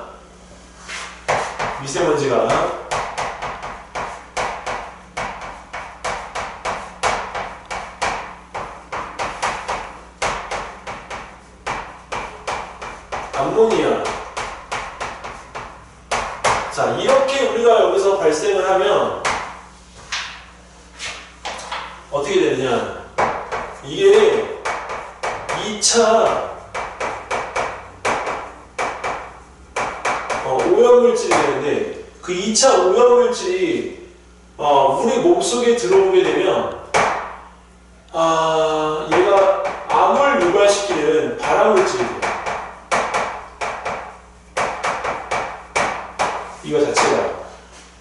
암모니아. 자, 이렇게 우리가 여기서 발생을 하면 어떻게 되느냐? 이게 2차 오염물질이 되는데, 그 2차 오염물질이 우리 몸속에 들어오게 되면 얘가 암을 유발시키는 발암물질이 돼요. 이거 자체가.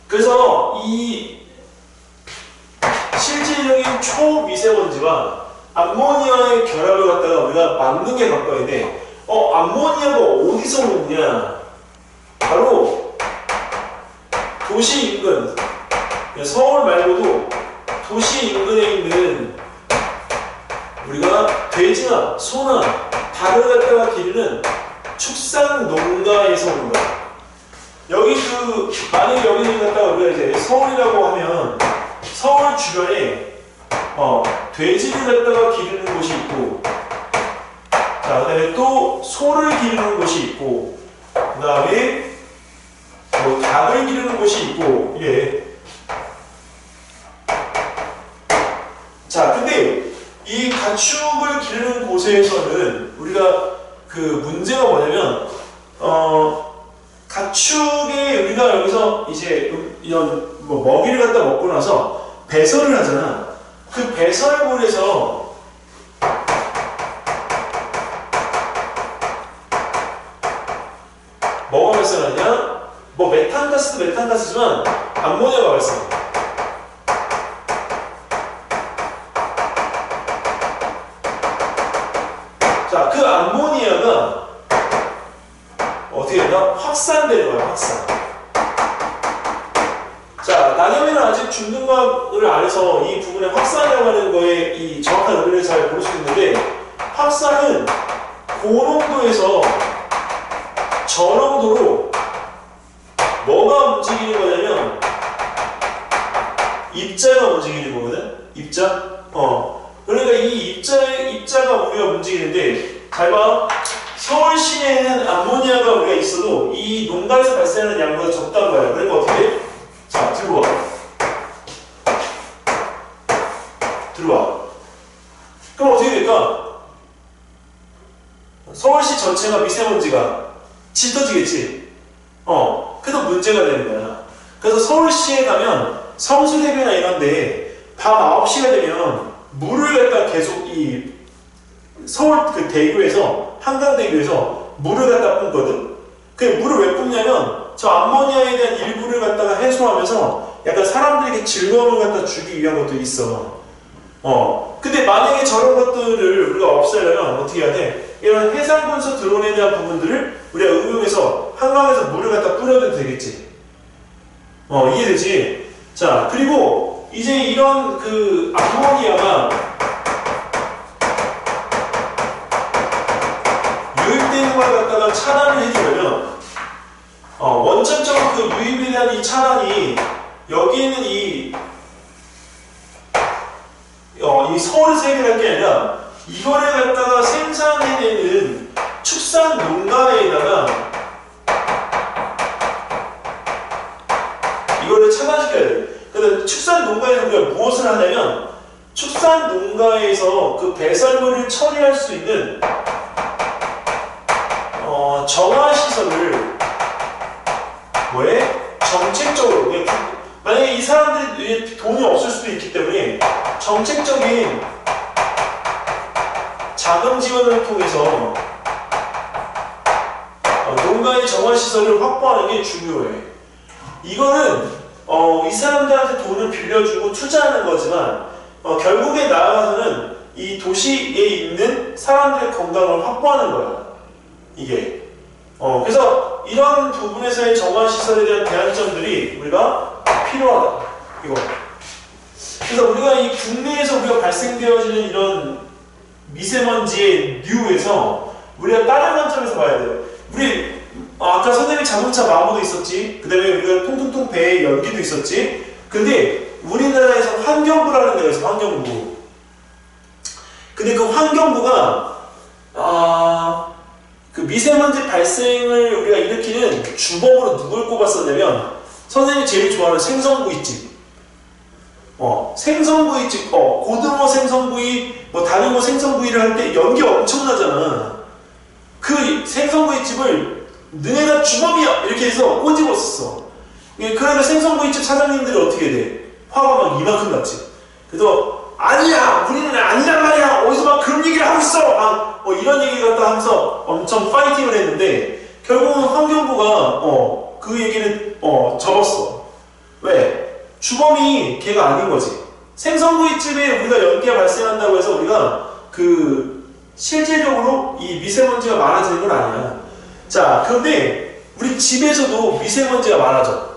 그래서 이 실질적인 초미세먼지와 암모니아의 결합을 갖다가 우리가 막는 게 관건인데, 암모니아가 어디서 오느냐? 바로 도시 인근, 서울 말고도 도시 인근에 있는 우리가 돼지나 소나 닭을 갖다가 기르는 축산 농가에서 오는 거야. 만약에 여기를 갖다가 우리가 이제 서울이라고 하면 서울 주변에 돼지를 갖다가 기르는 곳이 있고, 자, 그 다음에 또 소를 기르는 곳이 있고, 그 다음에 닭을 기르는 곳이 있고, 이래. 자, 근데 이 가축을 기르는 곳에서는 우리가 그 문제가 뭐냐면 가축에 우리가 여기서 이제 이런 뭐 먹이를 갖다 먹고 나서 배설을 하잖아. 그 배설물에서 뭐가 발생하냐? 뭐 메탄가스도 메탄가스지만 암모니아가 발생해. 자, 그 암모니아가 어떻게 된다? 확산되는 거야, 확산. 자, 나겸이는 아직 중등과학을 안 해서 이 부분에 확산이라고 하는 거에 이 정확한 의미를 잘 모를 수 있는데, 확산은 고농도에서 저농도로 뭐가 움직이는 거냐면 입자가 움직이는 거거든? 입자? 그러니까 이 입자가 우리가 움직이는데, 잘 봐. 서울 시내에는 암모니아가 우리가 있어도 이 농가에서 발생하는 양보다 적다는 거야. 그러니까 어떻게 돼? 자, 들어와. 들어와. 그럼 어떻게 될까? 서울시 전체가 미세먼지가 짙어지겠지? 그래서 문제가 되는 거야. 그래서 서울시에 가면 성수대교나 이런데 밤 9시가 되면 물을 갖다 계속 이 서울 그 대교에서 한강대교에서 물을 갖다 뿜거든. 그 물을 왜 뿜냐면 저 암모니아에 대한 일부를 갖다가 해소하면서 약간 사람들에게 즐거움을 갖다 주기 위한 것도 있어. 근데 만약에 저런 것들을 우리가 없애려면 어떻게 해야 돼? 이런 해상군수 드론에 대한 부분들을 우리가 응용해서 한강에서 물을 갖다 뿌려도 되겠지. 이해되지? 자, 그리고 이제 이런 그 암모니아가 유입되는 걸 갖다가 차단을 해주려면 원천적으로 그 유입에 대한 이 차단이 여기 있는 이 서울에서 해결할 게 아니라 이거를 갖다가 생산해내는 축산 농가에다가 이거를 차단시켜야 돼. 그래서 축산 농가에서 우리가 무엇을 하냐면 축산 농가에서 그 배설물을 처리할 수 있는 정화시설을 뭐해? 정책적으로 만약에 이 사람들이 돈이 없을 수도 있기 때문에 정책적인 자금 지원을 통해서 농가의 정화시설을 확보하는 게 중요해. 이거는 이 사람들한테 돈을 빌려주고 투자하는 거지만 결국에 나아가서는 이 도시에 있는 사람들의 건강을 확보하는 거야. 이게 그래서 이런 부분에서의 정화시설에 대한 대안점들이 우리가 필요하다. 이거. 그래서 우리가 이 국내에서 우리가 발생되어지는 이런 미세먼지의 류에서 우리가 다른 관점에서 봐야 돼요. 우리 아까 선생님이 자동차 마모도 있었지. 그 다음에 우리가 통통통 배에 연기도 있었지. 근데 우리나라에서 환경부라는 데가 있어. 환경부. 근데 그 환경부가 그 미세먼지 발생을 우리가 일으키는 주범으로 누굴 꼽았었냐면 선생님이 제일 좋아하는 생선구이집. 생선구이집, 고등어 생선구이, 뭐 다른 거 생선구이를 할 때 연기 엄청나잖아. 그 생선구이집을 너네가 주범이야! 이렇게 해서 꼬집었었어. 그러면 생선구이집 사장님들이 어떻게 돼? 화가 막 이만큼 났지. 그래서 아니야! 우리는 아니란 말이야! 어디서 막 그런 얘기를 하고 있어! 이런 얘기를 갖다 하면서 엄청 파이팅을 했는데 결국은 환경부가 그 얘기를 접었어. 왜? 주범이 걔가 아닌 거지. 생선구이집에 우리가 연기가 발생한다고 해서 우리가 실제적으로 이 미세먼지가 많아지는 건 아니야. 자, 그런데 우리 집에서도 미세먼지가 많아져.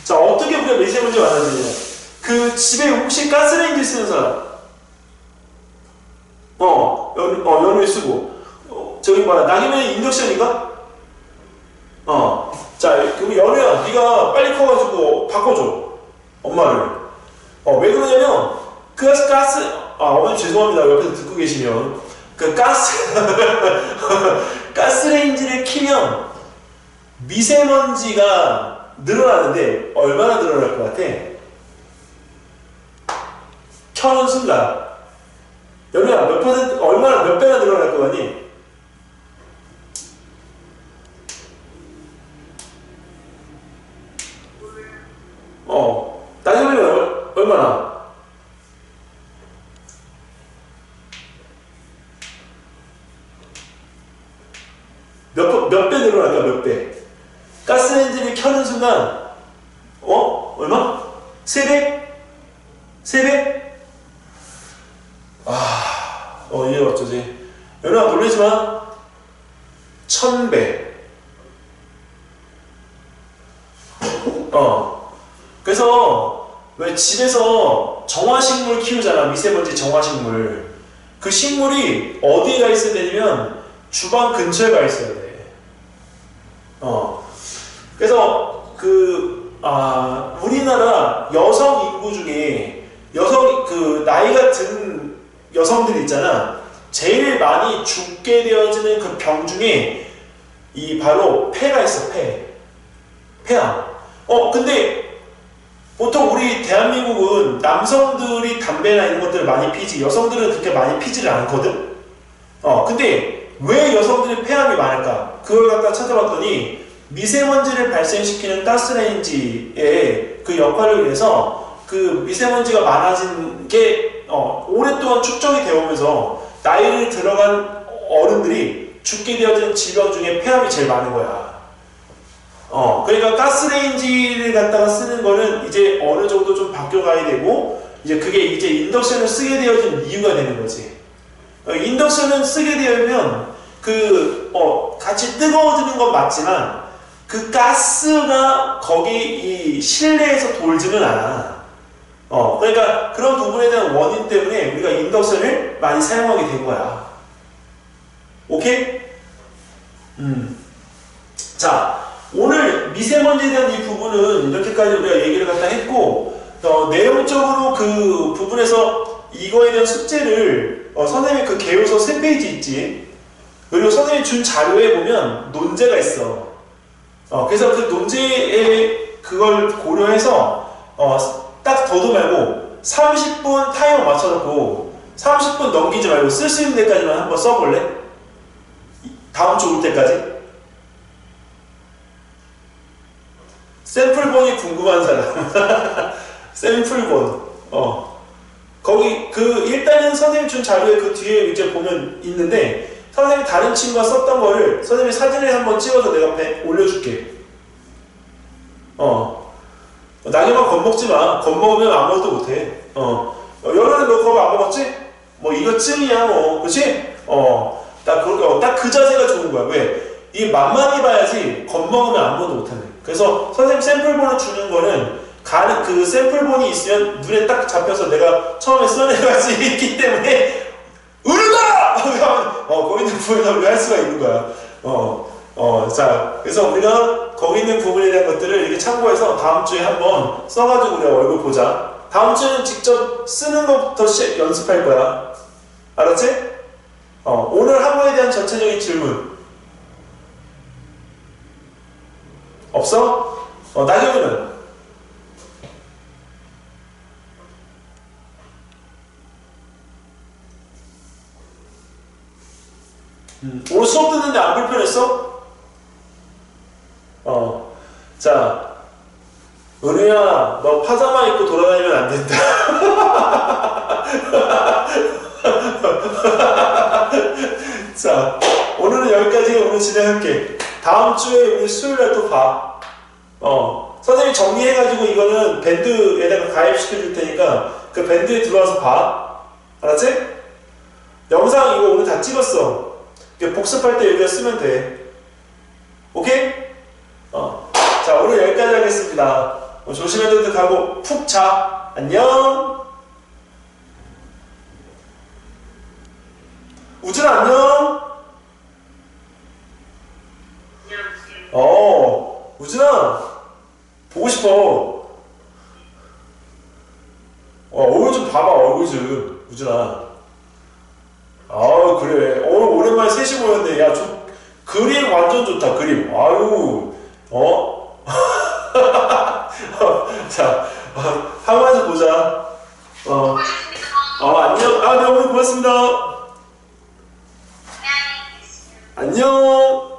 자, 어떻게 우리가 미세먼지가 많아지냐? 그 집에 혹시 가스레인지 쓰는 사람? 연료에 쓰고. 저기 뭐야, 낙이면 인덕션인가? 자, 그럼 연우야, 네가 빨리 커가지고 바꿔줘. 엄마를. 왜 그러냐면, 어머니 죄송합니다. 옆에서 듣고 계시면. 가스레인지를 키면 미세먼지가 늘어나는데, 얼마나 늘어날 것 같아? 켜는 순간. 연우야, 몇 퍼센트, 얼마나, 몇 배나 늘어날 거 같니? 나경이는 얼마나? 몇 배 늘어날까, 몇 배? 가스 엔진을 켜는 순간, 얼마? 3배? 3배? 이게 어쩌지? 연우야, 놀라지 마. 1000배. 그래서 왜 집에서 정화식물 키우잖아. 미세먼지 정화식물. 그 식물이 어디에 가 있어야 되냐면 주방 근처에 가 있어야 돼. 그래서 우리나라 여성 인구 중에 나이가 든 여성들 있잖아. 제일 많이 죽게 되어지는 그 병 중에 바로 폐가 있어. 폐암. 근데 보통 우리 대한민국은 남성들이 담배나 이런 것들을 많이 피지 여성들은 그렇게 많이 피지를 않거든. 근데 왜 여성들이 폐암이 많을까? 그걸 갖다 찾아봤더니 미세먼지를 발생시키는 가스레인지의 그 역할로 인해서 그 미세먼지가 많아진 게 오랫동안 축적이 되어 오면서 나이를 들어간 어른들이 죽게 되어진 질병 중에 폐암이 제일 많은 거야. 그러니까 가스레인지를 갖다가 쓰는 거는 이제 어느 정도 좀 바뀌어가야 되고, 이제 그게 이제 인덕션을 쓰게 되어진 이유가 되는 거지. 인덕션을 쓰게 되면 같이 뜨거워지는 건 맞지만, 그 가스가 거기 이 실내에서 돌지는 않아. 그러니까 그런 부분에 대한 원인 때문에 우리가 인덕션을 많이 사용하게 된 거야. 오케이? 자. 오늘 미세먼지에 대한 이 부분은 이렇게까지 우리가 얘기를 갖다 했고, 내용적으로 그 부분에서 이거에 대한 숙제를 선생님이 그 개요서 3페이지 있지. 그리고 선생님이 준 자료에 보면 논제가 있어. 그래서 그 논제에 그걸 고려해서 딱 더도 말고 30분 타이머 맞춰놓고 30분 넘기지 말고 쓸 수 있는 데까지만 한번 써볼래? 다음 주 올 때까지? 샘플본이 궁금한 사람. 샘플본. 거기 일단은 선생님 준 자료에 그 뒤에 이제 보면 있는데, 선생님이 다른 친구가 썼던 거를 선생님이 사진을 한번 찍어서 내가 올려줄게. 나경아 겁먹지 마. 겁먹으면 아무것도 못해. 여름에 너 겁 안 먹었지? 뭐 이거 쯤이야 뭐. 그치? 딱 그 자세가 좋은 거야. 왜? 이 만만히 봐야지 겁먹으면 아무것도 못하네. 그래서 선생님 샘플본을 주는 거는 그 샘플본이 있으면 눈에 딱 잡혀서 내가 처음에 써내갈 수 있기 때문에 울다! 거기 있는 부분에 우리가 할 수가 있는 거야. 자, 그래서 우리가 거기 있는 부분에 대한 것들을 이렇게 참고해서 다음 주에 한번 써가지고 우리가 얼굴 보자. 다음 주에는 직접 쓰는 것부터 연습할 거야. 알았지? 오늘 학문에 대한 전체적인 질문 없어? 나경이는? 오늘 수업 듣는데 안 불편했어? 자, 은우야, 너 파자마 입고 돌아다니면 안 된다. 자, 오늘은 여기까지 오늘 진행할게. 다음 주에 우리 수요일날 또 봐. 선생님이 정리해가지고 이거는 밴드에다가 가입시켜 줄 테니까 그 밴드에 들어와서 봐. 알았지? 영상 이거 오늘 다 찍었어. 복습할 때 여기다 쓰면 돼. 오케이? 자, 오늘 여기까지 하겠습니다. 조심해도 가고 푹 자. 안녕. 우준아 안녕. 우준아 보고 싶어. 얼굴 좀 봐봐. 얼굴 좀 우준아. 그래. 오랜만에 셋이 모였네. 야, 그림 완전 좋다. 그림. 자, 학원에서 보자. 안녕. 네, 오늘 고맙습니다. 안녕.